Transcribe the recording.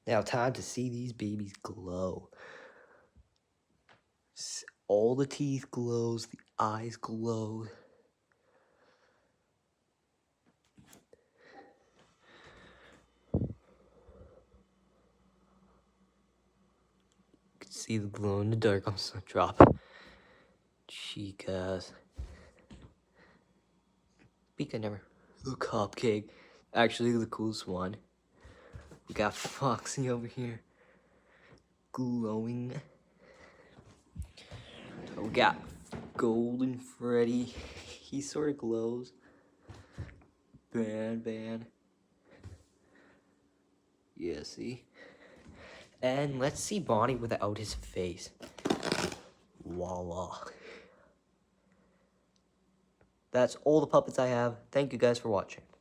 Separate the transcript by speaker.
Speaker 1: Now time to see these babies glow. All the teeth glows, the eyes glow. You can see the glow in the dark. I'm just gonna drop Chicas. Pika never. The cupcake. Actually, the coolest one. We got Foxy over here. Glowing. We got Golden Freddy. He sort of glows. Ban. Yeah, see? And let's see Bonnie without his face. Voila. That's all the puppets I have. Thank you guys for watching.